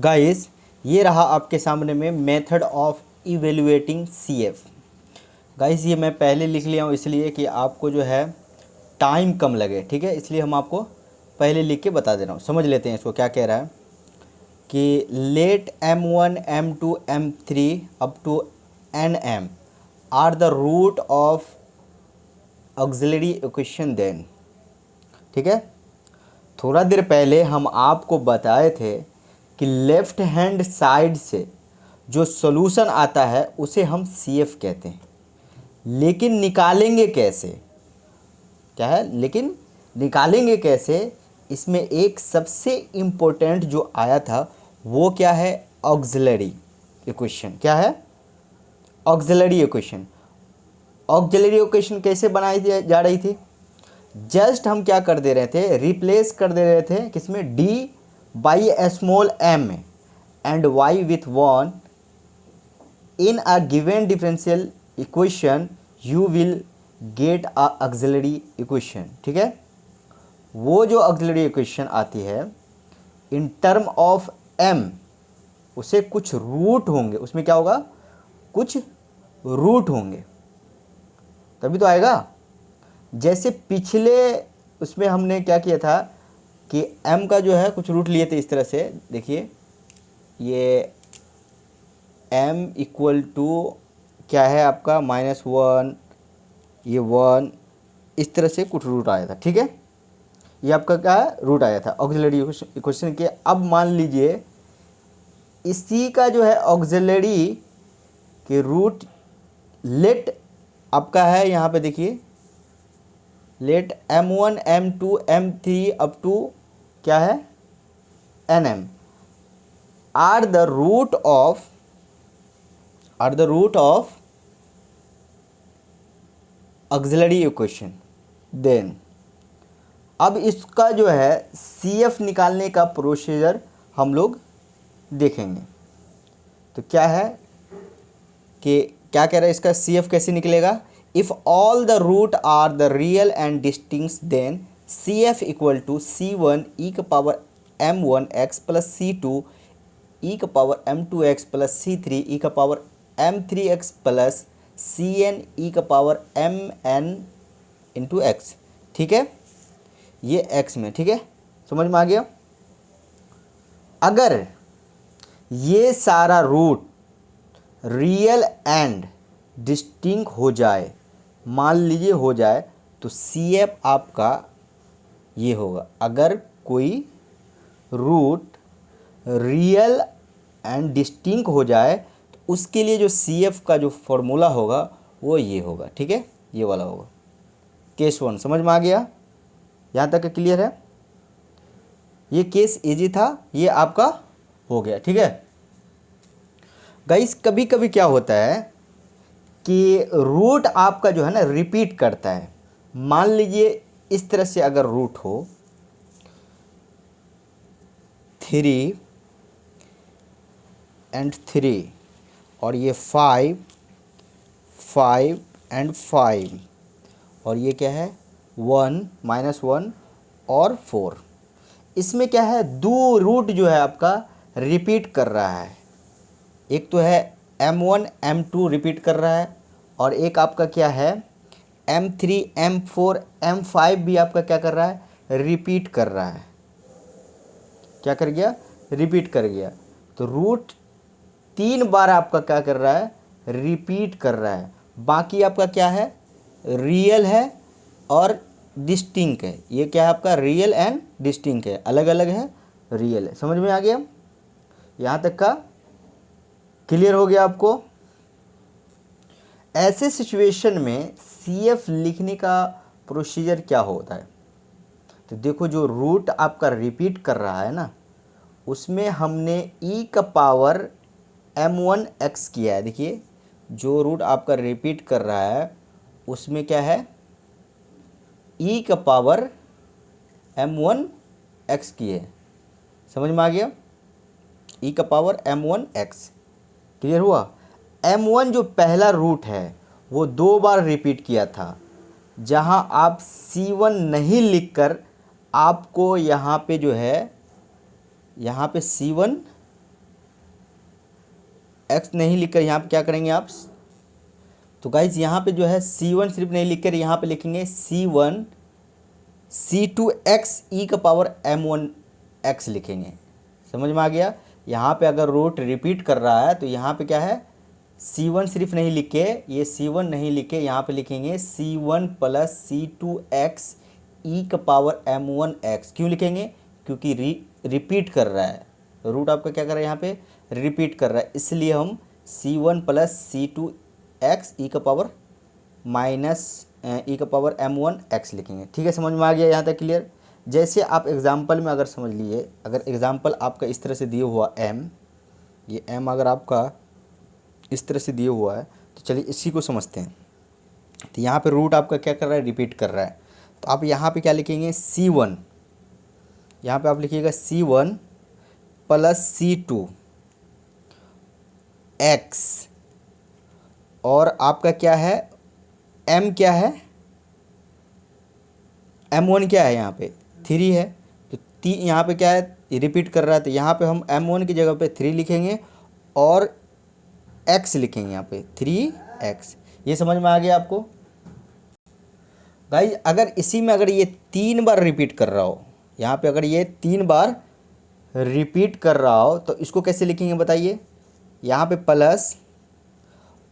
Guys ये रहा आपके सामने में method of evaluating CF. Guys ये मैं पहले लिख लिया हूँ इसलिए कि आपको जो है टाइम कम लगे, ठीक है, इसलिए हम आपको पहले लिख के बता दे रहा हूँ। समझ लेते हैं इसको क्या कह रहा है कि let m1 m2 m3 up to nm are the root of auxiliary equation then. ठीक है, थोड़ा देर पहले हम आपको बताए थे कि लेफ्ट हैंड साइड से जो सॉल्यूशन आता है उसे हम CF कहते हैं, लेकिन निकालेंगे कैसे, क्या है, लेकिन निकालेंगे कैसे, इसमें एक सबसे इम्पोर्टेंट जो आया था वो क्या है, ऑक्सिलरी इक्वेशन। क्या है, ऑक्सिलरी इक्वेशन। ऑक्सिलरी इक्वेशन कैसे बनाई जा रही थी, जस्ट हम क्या कर दे रहे थे, रिप्लेस कर दे रहे थे किसमें, d बाई स्मॉल m में and y with 1 in a given differential equation you will get a auxiliary equation. ठीक है, वो जो ऑक्सिलरी इक्वेशन आती है इन टर्म ऑफ m, उसे कुछ रूट होंगे, उसमें क्या होगा, कुछ रूट होंगे, तभी तो आएगा। जैसे पिछले उसमें हमने क्या किया था कि m का जो है कुछ रूट लिए थे इस तरह से, देखिए ये m इक्वल टू क्या है आपका -1, ये 1, इस तरह से कुछ रूट आया था। ठीक है, ये आपका क्या है, रूट आया था ऑक्सिलरी इक्वेशन के। अब मान लीजिए इसी का जो है ऑक्सिलरी के रूट लेट आपका है, यहाँ पे देखिए late m1 m2 m3 up to क्या है nm are the root of auxiliary equation then. अब इसका जो है CF निकालने का प्रोसीजर हम लोग देखेंगे। तो क्या है कि क्या कह रहा है, इसका CF कैसे निकलेगा, if all the root are the real and distinct then CF equal to C1 e का power m1x plus C2 e का power m2x plus C3 e का power m3x plus Cn e का power mn into x। ठीक है, ये x में, ठीक है, समझ में आ गया। अगर ये सारा रूट रियल एंड डिस्टिंक्ट हो जाए, मान लीजिए हो जाए, तो CF आपका ये होगा। अगर कोई रूट रियल एंड डिस्टिंक्ट हो जाए तो उसके लिए जो CF का जो फॉर्मूला होगा वो ये होगा। ठीक है, ये वाला होगा। केस 1 समझ में आ गया, यहाँ तक क्लियर है। ये केस इजी था, ये आपका हो गया। ठीक है गाइस, कभी कभी क्या होता है कि रूट आपका जो है ना रिपीट करता है। मान लीजिए इस तरह से अगर रूट हो 3 and 3 और ये 5 and 5 और ये क्या है 1 -1 और 4, इसमें क्या है, दो रूट जो है आपका रिपीट कर रहा है। एक तो है m1 m2 रिपीट कर रहा है, और एक आपका क्या है m3 m4 m5 भी आपका क्या कर रहा है, रिपीट कर रहा है। क्या कर गया, रिपीट कर गया। तो रूट 3 बार आपका क्या कर रहा है, रिपीट कर रहा है। बाकी आपका क्या है, रियल है और डिस्टिंक्ट है। ये क्या है आपका, रियल एंड डिस्टिंक्ट है, अलग अलग है, रियल है। समझ में आ गया, यहाँ तक का क्लियर हो गया आपको। ऐसे सिचुएशन में CF लिखने का प्रोसीजर क्या होता है, तो देखो जो रूट आपका रिपीट कर रहा है ना, उसमें हमने e का पावर m1x किया है। देखिए जो रूट आपका रिपीट कर रहा है उसमें क्या है, e का पावर m1x की है। समझ में आ गया, e का पावर m1x क्लियर हुआ। m1 जो पहला रूट है वो 2 बार रिपीट किया था, जहां आप C1 नहीं लिखकर आपको यहाँ पे जो है, यहाँ पे C1 एक्स नहीं लिखकर यहाँ पे क्या करेंगे आप, तो गाइज यहाँ पे जो है C1 सिर्फ नहीं लिखकर यहाँ पे लिखेंगे C1 C2x e का पावर m1 x लिखेंगे। समझ में आ गया। यहाँ पे अगर रूट रिपीट कर रहा है तो यहाँ पे क्या है, C1 सिर्फ नहीं लिखे, ये C1 नहीं लिखे, यहाँ पे लिखेंगे C1 प्लस C2x e का पावर m1 x। क्यों लिखेंगे, क्योंकि रिपीट कर रहा है, रूट आपका क्या कर रहा है यहाँ पे रिपीट कर रहा है, इसलिए हम C1 प्लस C2x e का पावर माइनस ई का पावर m1 x लिखेंगे। ठीक है, समझ में आ गया यहाँ तक क्लियर। जैसे आप एग्जाम्पल में अगर समझ लिए, अगर एग्जाम्पल आपका इस तरह से दिया हुआ m, ये m अगर आपका इस तरह से दिया हुआ है तो चलिए इसी को समझते हैं। तो यहाँ पे रूट आपका क्या कर रहा है, रिपीट कर रहा है, तो आप यहाँ पे क्या लिखेंगे C1, यहाँ पे आप लिखिएगा C1 प्लस C2 x, और आपका क्या है m, क्या है m1 क्या है यहाँ पे 3 है, तो यहाँ पे क्या है रिपीट कर रहा है, तो यहाँ पे हम m1 की जगह पे 3 लिखेंगे और x लिखेंगे यहाँ पे 3x। ये समझ में आ गया आपको गाइज। अगर इसी में अगर ये 3 बार रिपीट कर रहा हो, यहाँ पे अगर ये 3 बार रिपीट कर रहा हो तो इसको कैसे लिखेंगे बताइए, यहाँ पे प्लस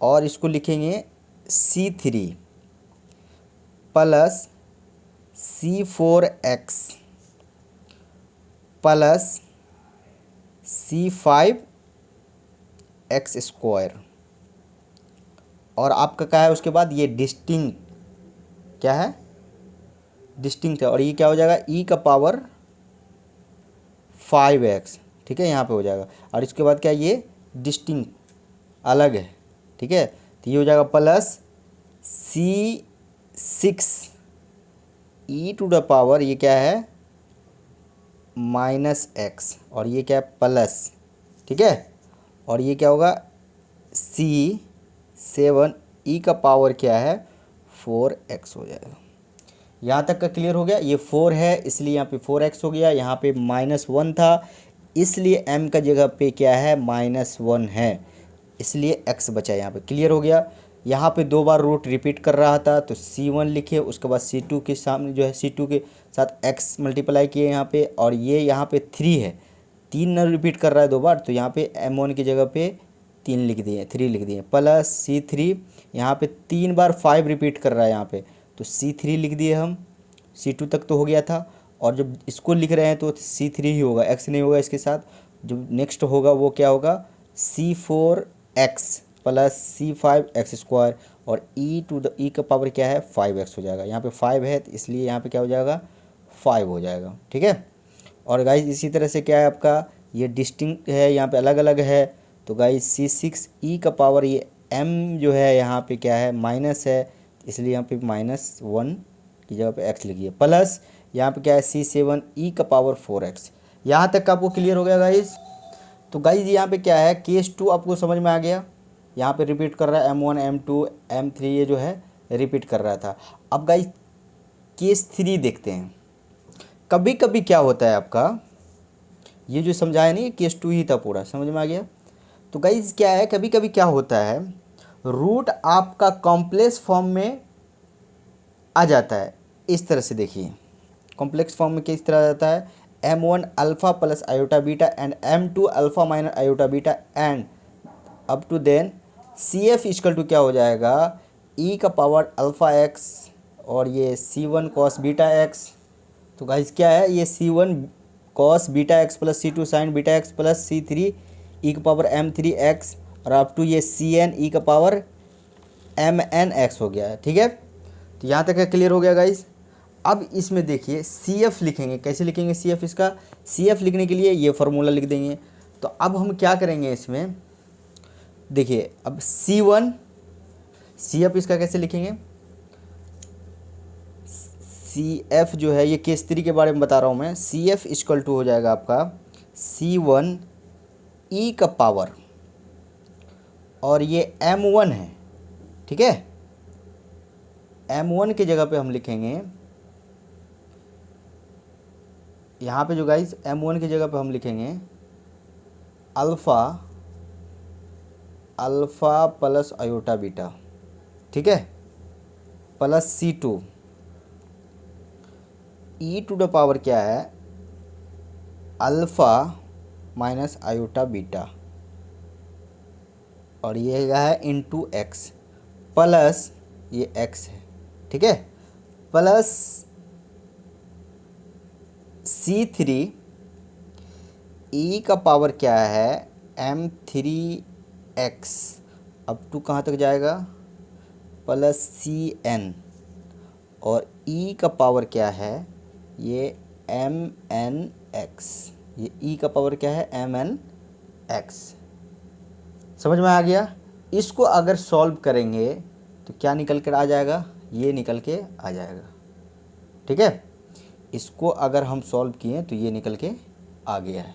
और इसको लिखेंगे C3 plus C4x plus C5x square, और आपका क्या है उसके बाद ये डिस्टिंक्ट, क्या है डिस्टिंक्ट है, और ये क्या हो जाएगा e का पावर 5x। ठीक है, यहाँ पे हो जाएगा, और इसके बाद क्या ये डिस्टिंक्ट अलग है। ठीक है, तो ये हो जाएगा plus C6 e to the power, ये क्या है माइनस x, और ये क्या है प्लस। ठीक है, और ये क्या होगा C7 e का पावर क्या है 4x हो जाएगा। यहाँ तक का क्लियर हो गया। ये 4 है इसलिए यहाँ पे 4x हो गया, यहाँ पे -1 था इसलिए m का जगह पे क्या है -1 है, इसलिए x बचा यहाँ पे। क्लियर हो गया। यहाँ पे 2 बार रूट रिपीट कर रहा था तो C1 लिखे, उसके बाद C2 के सामने जो है C2 के साथ x मल्टीप्लाई किए यहाँ पे, और ये यहाँ पे 3 है, 3 न रिपीट कर रहा है 2 बार, तो यहाँ पे m1 की जगह पे 3 लिख दिए, 3 लिख दिए, प्लस C3 यहाँ पे 3 बार 5 रिपीट कर रहा है यहाँ पे, तो C3 लिख दिए हम। C2 तक तो हो गया था, और जब इसको लिख रहे हैं तो C3 ही होगा, x नहीं होगा इसके साथ। जो नेक्स्ट होगा वो क्या होगा C4x प्लस C5x स्क्वायर, और e का पावर क्या है 5x हो जाएगा। यहाँ पे 5 है तो इसलिए यहाँ पे क्या हो जाएगा 5 हो जाएगा। ठीक है, और गाइज इसी तरह से क्या है आपका ये डिस्टिंक्ट है, यहाँ पे अलग अलग है, तो गाइज C6 e का पावर ये m जो है यहाँ पे क्या है माइनस है, इसलिए यहाँ पे -1 की जगह पे x लिखिए, प्लस यहाँ पे क्या है C7 e का पावर 4x। यहाँ तक का आपको क्लियर हो गया गाइज। तो गाइज यहाँ पे क्या है केस 2 आपको समझ में आ गया, यहाँ पे रिपीट कर रहा है m1 m2 m3 ये जो है रिपीट कर रहा था। अब गाइज केस 3 देखते हैं। कभी कभी क्या होता है आपका, ये जो समझाया नहीं केस 2 ही था पूरा, समझ में आ गया। तो गाइज क्या है कभी कभी क्या होता है रूट आपका कॉम्प्लेक्स फॉर्म में आ जाता है, इस तरह से देखिए कॉम्प्लेक्स फॉर्म में किस तरह आ जाता है m1 alpha plus iota beta and m2 alpha minus iota beta and up to then CF equal to क्या हो जाएगा e का पावर अल्फ़ा x और ये C1 कॉस बीटा x। तो गाइज क्या है ये C1 cos beta x plus C2 sign beta x plus C3 e का पावर m3x और अप टू ये Cn e का पावर mnx हो गया है। ठीक है, तो यहाँ तक का क्लियर हो गया गाइज। अब इसमें देखिए CF लिखेंगे, कैसे लिखेंगे CF, इसका CF लिखने के लिए ये फार्मूला लिख देंगे। तो अब हम क्या करेंगे इसमें देखिए, अब C1 CF इसका कैसे लिखेंगे, CF जो है ये केस 3 के बारे में बता रहा हूँ मैं। CF इक्वल टू हो जाएगा आपका C1 e का पावर और ये m1 है। ठीक है, m1 की जगह पे हम लिखेंगे यहाँ पे जो गाइस m1 की जगह पे हम लिखेंगे alpha alpha plus iota beta, ठीक है, plus C2 e to the power क्या है, अल्फ़ा माइनस आयोटा बीटा, और ये क्या है इंटू एक्स, प्लस ये एक्स है, ठीक है, प्लस C3 ई का पावर क्या है M3x, अब टू कहाँ तक जाएगा, प्लस CN, और ई का पावर क्या है, ये MNX, ये ई का पावर क्या है MNX। समझ में आ गया। इसको अगर सॉल्व करेंगे तो क्या निकल कर आ जाएगा, ये निकल के आ जाएगा, ठीक है। इसको अगर हम सॉल्व किए तो ये निकल के आ गया है।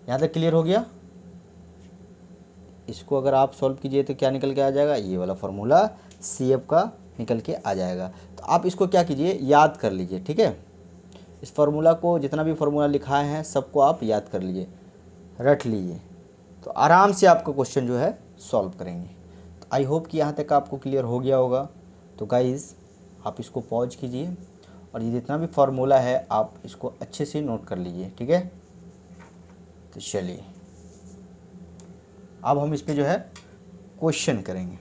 यहाँ तक क्लियर हो गया। इसको अगर आप सॉल्व कीजिए तो क्या निकल के आ जाएगा, ये वाला फार्मूला CF का निकल के आ जाएगा। तो आप इसको क्या कीजिए, याद कर लीजिए, ठीक है। इस फार्मूला को, जितना भी फार्मूला लिखा है सबको आप याद कर लीजिए, रट लीजिए, तो आराम से आपका क्वेश्चन जो है सॉल्व करेंगे। तो आई होप कि यहाँ तक आपको क्लियर हो गया होगा। तो गाइज़ आप इसको पॉज कीजिए और ये जितना भी फार्मूला है आप इसको अच्छे से नोट कर लीजिए, ठीक है। तो चलिए अब हम इस पे जो है क्वेश्चन करेंगे।